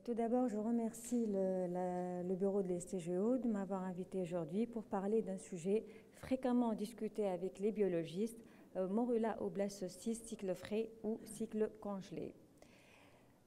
Tout d'abord, je remercie le bureau de l'STGO de m'avoir invité aujourd'hui pour parler d'un sujet fréquemment discuté avec les biologistes, morula au blastocyste cycle frais ou cycle congelé.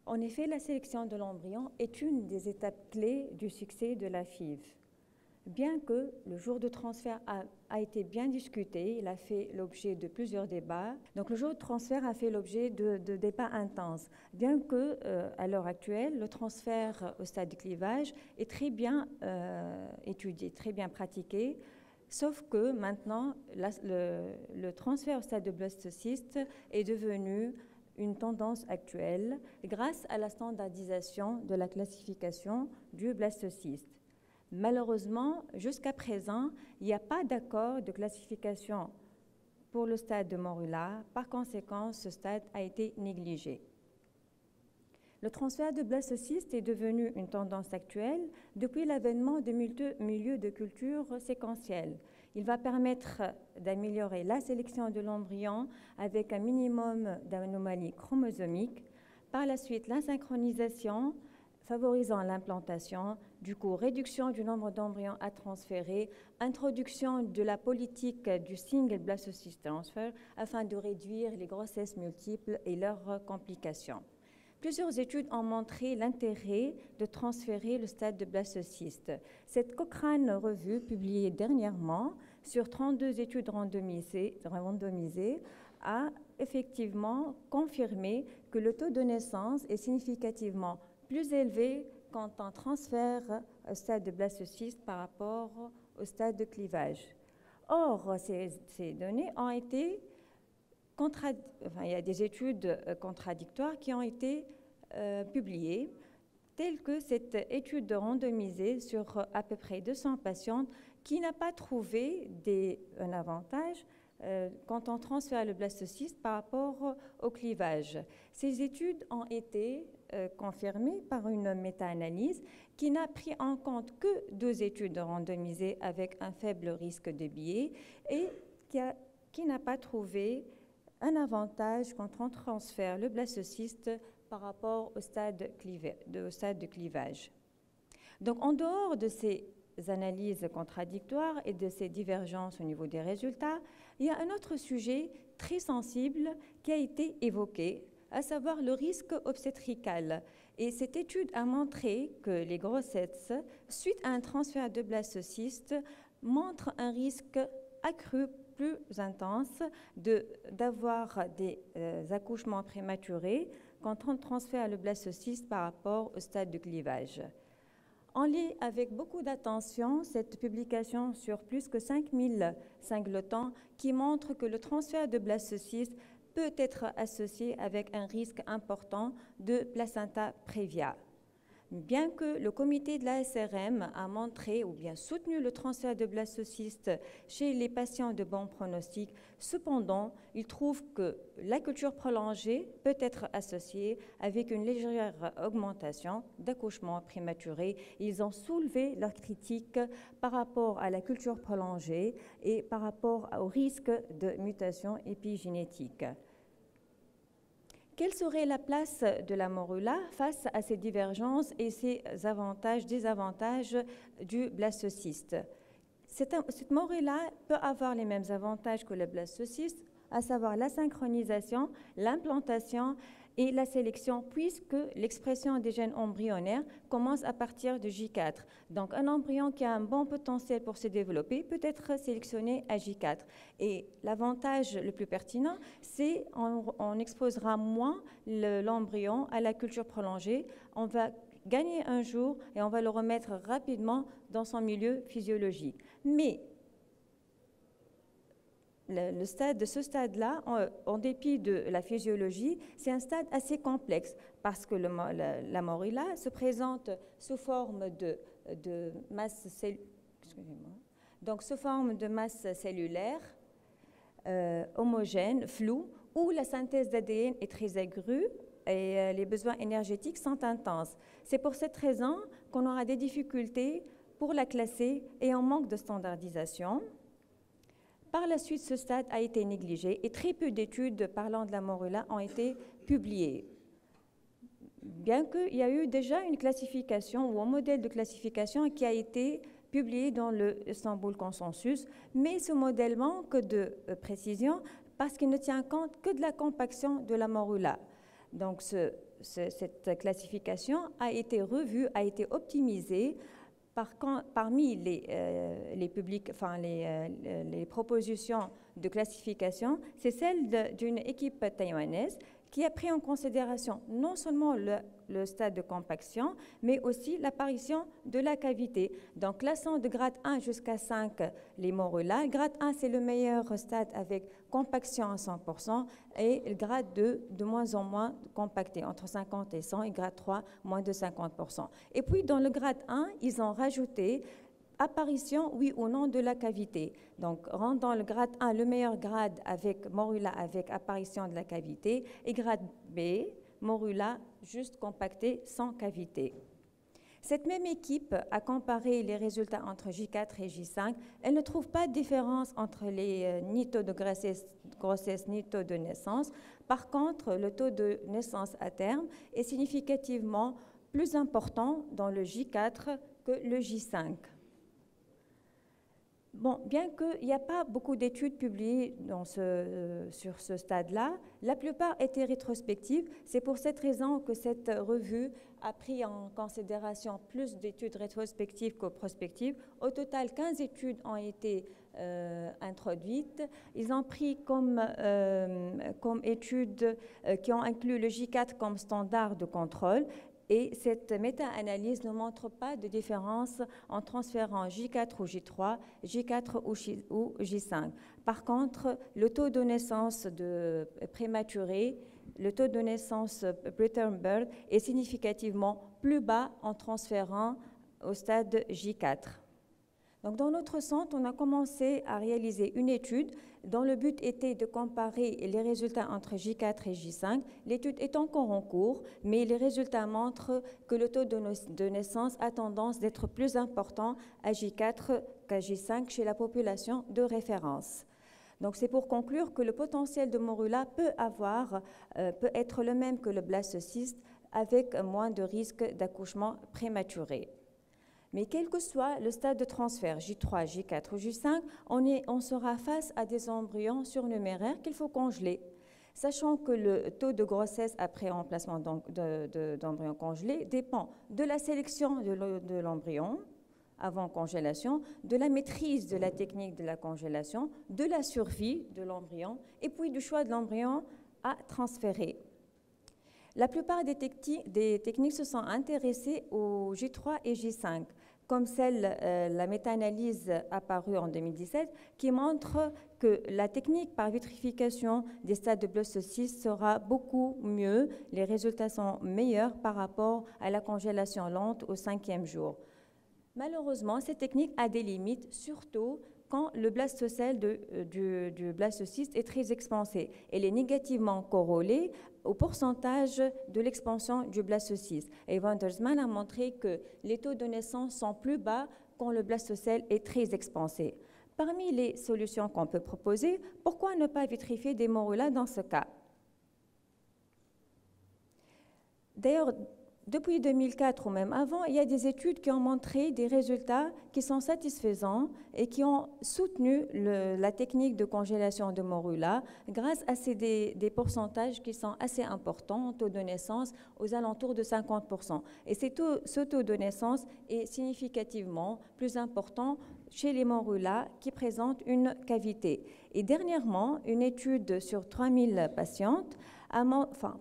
En effet, la sélection de l'embryon est une des étapes clés du succès de la FIV. Bien que le jour de transfert a été bien discuté, il a fait l'objet de plusieurs débats. Donc le jour de transfert a fait l'objet de débats intenses. Bien que, à l'heure actuelle, le transfert au stade de clivage est très bien étudié, très bien pratiqué, sauf que maintenant, le transfert au stade de blastocyste est devenu une tendance actuelle grâce à la standardisation de la classification du blastocyste. Malheureusement, jusqu'à présent, il n'y a pas d'accord de classification pour le stade de morula. Par conséquent, ce stade a été négligé. Le transfert de blastocyste est devenu une tendance actuelle depuis l'avènement de milieux de culture séquentielle. Il va permettre d'améliorer la sélection de l'embryon avec un minimum d'anomalies chromosomiques. Par la suite, l'insynchronisation favorisant l'implantation, du coup réduction du nombre d'embryons à transférer, introduction de la politique du single blastocyst transfer afin de réduire les grossesses multiples et leurs complications. Plusieurs études ont montré l'intérêt de transférer le stade de blastocyste. Cette Cochrane revue, publiée dernièrement sur 32 études randomisées, a effectivement confirmé que le taux de naissance est significativement plus élevé quand on transfère au stade de blastocyste par rapport au stade de clivage. Or, ces données ont été il y a des études contradictoires qui ont été publiées, telles que cette étude randomisée sur à peu près 200 patientes qui n'a pas trouvé un avantage quand on transfère le blastocyste par rapport au clivage. Ces études ont été confirmées par une méta-analyse qui n'a pris en compte que 2 études randomisées avec un faible risque de biais et qui n'a pas trouvé un avantage quand on transfère le blastocyste par rapport au stade de clivage. Donc, en dehors de ces analyses contradictoires et de ces divergences au niveau des résultats, il y a un autre sujet très sensible qui a été évoqué, à savoir le risque obstétrical. Et cette étude a montré que les grossesses, suite à un transfert de blastocyste, montrent un risque accru plus intense d'avoir des accouchements prématurés quand on transfère le blastocyste par rapport au stade de clivage. On lit avec beaucoup d'attention cette publication sur plus que 5000 singletons qui montre que le transfert de blastocyste peut être associé avec un risque important de placenta prévia. Bien que le comité de la SRM a montré ou bien soutenu le transfert de blastocyste chez les patients de bon pronostic, cependant, il trouve que la culture prolongée peut être associée avec une légère augmentation d'accouchements prématurés. Ils ont soulevé leurs critiques par rapport à la culture prolongée et par rapport au risque de mutation épigénétique. Quelle serait la place de la morula face à ces divergences et ces désavantages du blastocyste? Cette morula peut avoir les mêmes avantages que le blastocyste, à savoir la synchronisation, l'implantation et la sélection, puisque l'expression des gènes embryonnaires commence à partir de J4. Donc, un embryon qui a un bon potentiel pour se développer peut être sélectionné à J4. Et l'avantage le plus pertinent, c'est qu'on exposera moins l'embryon à la culture prolongée. On va gagner un jour et on va le remettre rapidement dans son milieu physiologique. Mais ce stade-là, en dépit de la physiologie, c'est un stade assez complexe parce que la morula se présente sous forme de masse cellulaire homogène, floue, où la synthèse d'ADN est très aiguë et les besoins énergétiques sont intenses. C'est pour cette raison qu'on aura des difficultés pour la classer et on manque de standardisation. Par la suite, ce stade a été négligé et très peu d'études parlant de la morula ont été publiées. bien qu'il y a eu déjà une classification ou un modèle de classification qui a été publié dans le Istanbul Consensus, mais ce modèle manque de précision parce qu'il ne tient compte que de la compaction de la morula. Donc cette classification a été revue, a été optimisée. Parmi les propositions de classification, c'est celle d'une équipe taïwanaise qui a pris en considération non seulement le stade de compaction, mais aussi l'apparition de la cavité. Donc, classant de grade 1 jusqu'à 5 les morulas. Grade 1, c'est le meilleur stade avec compaction à 100%, et le grade 2, de moins en moins compacté, entre 50 et 100, et grade 3, moins de 50%. Et puis, dans le grade 1, ils ont rajouté apparition, oui ou non, de la cavité. Donc, rendant le grade 1 le meilleur grade avec morula avec apparition de la cavité, et grade B, morula juste compacté sans cavité. Cette même équipe a comparé les résultats entre J4 et J5. Elle ne trouve pas de différence entre les ni taux de grossesse ni taux de naissance. Par contre, le taux de naissance à terme est significativement plus important dans le J4 que le J5. Bon, bien qu'il n'y a pas beaucoup d'études publiées sur ce stade-là, la plupart étaient rétrospectives. C'est pour cette raison que cette revue a pris en considération plus d'études rétrospectives que prospectives. Au total, 15 études ont été introduites. Ils ont pris comme études qui ont inclus le J4 comme standard de contrôle. Et cette méta-analyse ne montre pas de différence en transférant J4 ou J3, J4 ou J5. Par contre, le taux de naissance de prématuré, le taux de naissance preterm birth est significativement plus bas en transférant au stade J4. Donc, dans notre centre, on a commencé à réaliser une étude dont le but était de comparer les résultats entre J4 et J5. L'étude est encore en cours, mais les résultats montrent que le taux de naissance a tendance d'être plus important à J4 qu'à J5 chez la population de référence. Donc, c'est pour conclure que le potentiel de morula peut être le même que le blastocyste avec moins de risque d'accouchement prématuré. Mais quel que soit le stade de transfert, J3, J4 ou J5, on sera face à des embryons surnuméraires qu'il faut congeler. Sachant que le taux de grossesse après remplacement d'embryons congelés dépend de la sélection de l'embryon avant congélation, de la maîtrise de la technique de la congélation, de la survie de l'embryon et puis du choix de l'embryon à transférer. La plupart des techniques se sont intéressées aux J3 et J5, comme la méta-analyse apparue en 2017, qui montre que la technique par vitrification des stades de blastocyste sera beaucoup mieux. Les résultats sont meilleurs par rapport à la congélation lente au 5e jour. Malheureusement, cette technique a des limites, surtout quand le blastocelle du blastocyste est très expansé. Elle est négativement corrélée au pourcentage de l'expansion du blastocyste. Et Van der Zman a montré que les taux de naissance sont plus bas quand le blastocelle est très expansé. Parmi les solutions qu'on peut proposer, pourquoi ne pas vitrifier des morulas dans ce cas? D'ailleurs, depuis 2004 ou même avant, il y a des études qui ont montré des résultats qui sont satisfaisants et qui ont soutenu la technique de congélation de morula grâce à des pourcentages qui sont assez importants en taux de naissance aux alentours de 50%. Et ce taux de naissance est significativement plus important chez les morulas qui présentent une cavité. Et dernièrement, une étude sur 3000 patientes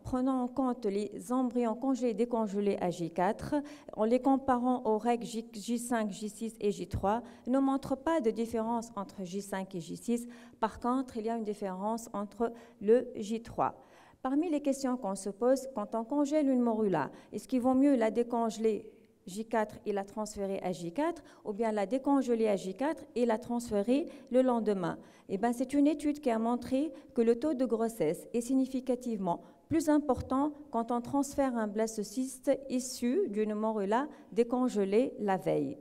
prenant en compte les embryons congelés et décongelés à J4, en les comparant aux règles J5, J6 et J3, ne montre pas de différence entre J5 et J6. Par contre, il y a une différence entre le J3. Parmi les questions qu'on se pose, quand on congèle une morula, est-ce qu'il vaut mieux la décongeler J4 et la transférer à J4, ou bien la décongeler à J4 et la transférer le lendemain? Eh bien, c'est une étude qui a montré que le taux de grossesse est significativement plus important quand on transfère un blastocyste issu d'une morula décongelée la veille.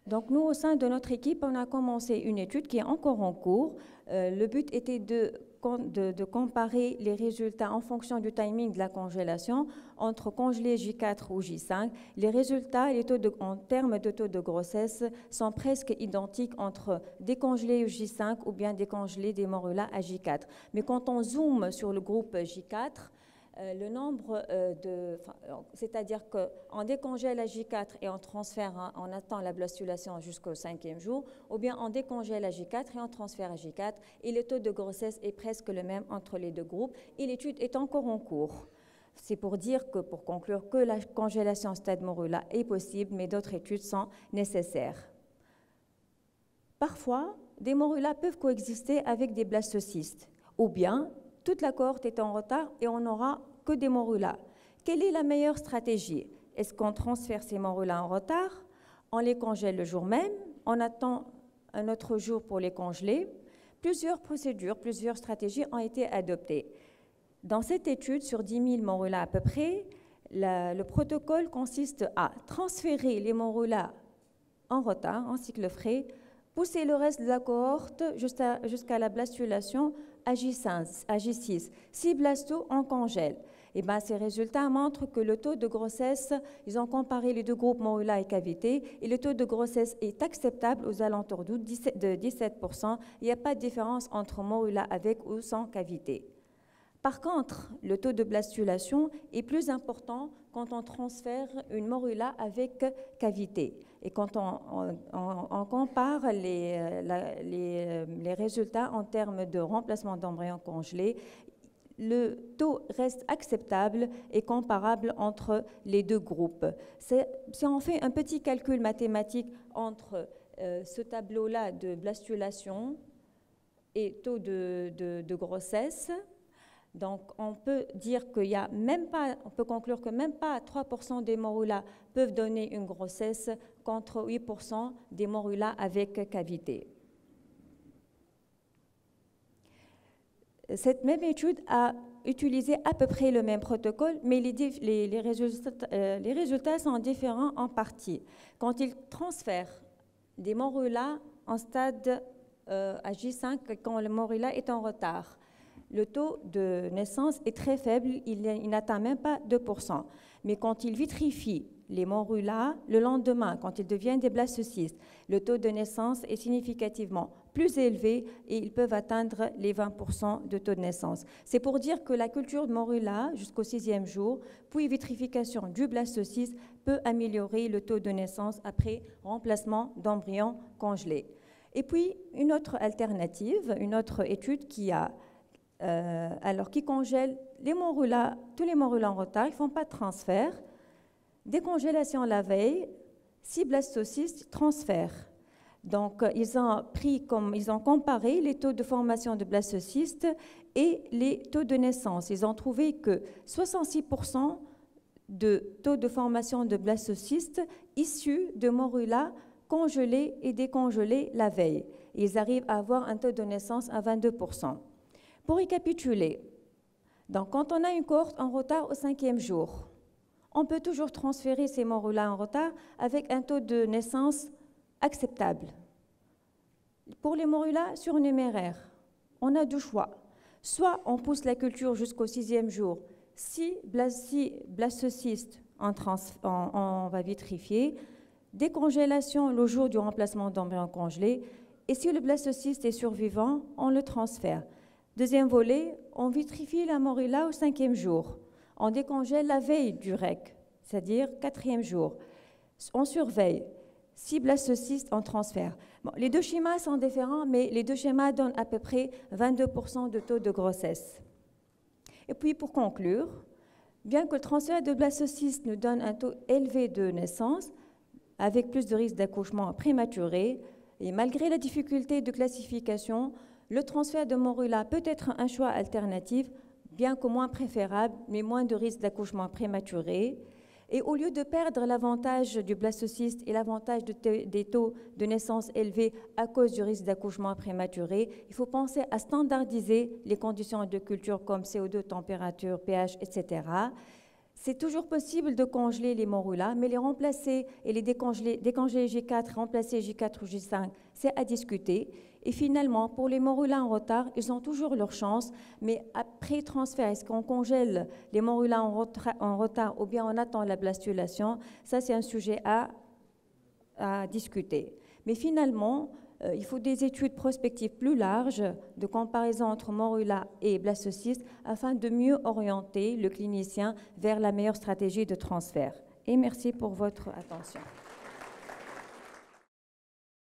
Donc, nous, au sein de notre équipe, on a commencé une étude qui est encore en cours. Le but était de de comparer les résultats en fonction du timing de la congélation entre congelé J4 ou J5. Les résultats en termes de taux de grossesse sont presque identiques entre décongelé J5 ou bien décongelé des morulas à J4. Mais quand on zoome sur le groupe J4, le nombre c'est-à-dire qu'on décongèle à J4 et on transfère, on attend la blastulation jusqu'au 5e jour, ou bien on décongèle à J4 et on transfère à J4, et le taux de grossesse est presque le même entre les deux groupes, et l'étude est encore en cours. C'est pour dire que, pour conclure, que la congélation stade morula est possible, mais d'autres études sont nécessaires. Parfois, des morulas peuvent coexister avec des blastocystes, ou bien toute la cohorte est en retard et on n'aura que des morulas. Quelle est la meilleure stratégie? Est-ce qu'on transfère ces morulas en retard? On les congèle le jour même? On attend un autre jour pour les congeler? Plusieurs procédures, plusieurs stratégies ont été adoptées. Dans cette étude, sur 10 000 morulas à peu près, le protocole consiste à transférer les morulas en retard, en cycle frais, pousser le reste de la cohorte jusqu'à la blastulation à J6. Si blasto, on congèle. Et ces résultats montrent que le taux de grossesse, ils ont comparé les deux groupes morula et cavité, et le taux de grossesse est acceptable aux alentours de 17%. Il n'y a pas de différence entre morula avec ou sans cavité. Par contre, le taux de blastulation est plus important quand on transfère une morula avec cavité. Et quand on compare les résultats en termes de remplacement d'embryons congelés, le taux reste acceptable et comparable entre les deux groupes. Si on fait un petit calcul mathématique entre ce tableau-là de blastulation et taux de grossesse, donc, on peut dire qu'il y a même pas, on peut conclure que même pas 3% des morulas peuvent donner une grossesse contre 8% des morulas avec cavité. Cette même étude a utilisé à peu près le même protocole, mais les résultats sont différents en partie. Quand ils transfèrent des morulas en stade à J5, quand le morula est en retard, le taux de naissance est très faible, il n'atteint même pas 2%. Mais quand il vitrifie les morulas, le lendemain, quand ils deviennent des blastocystes, le taux de naissance est significativement plus élevé et ils peuvent atteindre les 20% de taux de naissance. C'est pour dire que la culture de morula jusqu'au 6e jour, puis vitrification du blastocyste, peut améliorer le taux de naissance après remplacement d'embryons congelés. Et puis, une autre alternative, une autre étude qui congèle les morulas, tous les morulas en retard, ils ne font pas de transfert. Décongélation la veille, 6 blastocystes, transfert. Donc, ils ont comparé les taux de formation de blastocystes et les taux de naissance. Ils ont trouvé que 66% de taux de formation de blastocystes issus de morulas congelés et décongelés la veille. Ils arrivent à avoir un taux de naissance à 22%. Pour récapituler, donc quand on a une cohorte en retard au 5e jour, on peut toujours transférer ces morulas en retard avec un taux de naissance acceptable. Pour les morulas surnuméraires, on a deux choix. Soit on pousse la culture jusqu'au 6e jour, si blastocystes on va vitrifier, décongélation le jour du remplacement d'embryon congelé, et si le blastocyste est survivant, on le transfère. Deuxième volet, on vitrifie la morula au 5e jour. On décongèle la veille du REC, c'est-à-dire 4e jour. On surveille. Si blastocystes, on transfère. Bon, les deux schémas sont différents, mais les deux schémas donnent à peu près 22% de taux de grossesse. Et puis, pour conclure, bien que le transfert de blastocystes nous donne un taux élevé de naissance, avec plus de risque d'accouchement prématuré, et malgré la difficulté de classification, le transfert de morula peut être un choix alternatif, bien que moins préférable, mais moins de risque d'accouchement prématuré. Et au lieu de perdre l'avantage du blastocyste et l'avantage des taux de naissance élevés à cause du risque d'accouchement prématuré, il faut penser à standardiser les conditions de culture comme CO2, température, pH, etc. C'est toujours possible de congeler les morulas, mais les remplacer et les décongeler J4, remplacer J4 ou J5, c'est à discuter. Et finalement, pour les morulas en retard, ils ont toujours leur chance, mais après transfert, est-ce qu'on congèle les morulas en retard ou bien on attend la blastulation? Ça, c'est un sujet à discuter. Mais finalement, il faut des études prospectives plus larges de comparaison entre morula et blastocystes afin de mieux orienter le clinicien vers la meilleure stratégie de transfert. Et merci pour votre attention.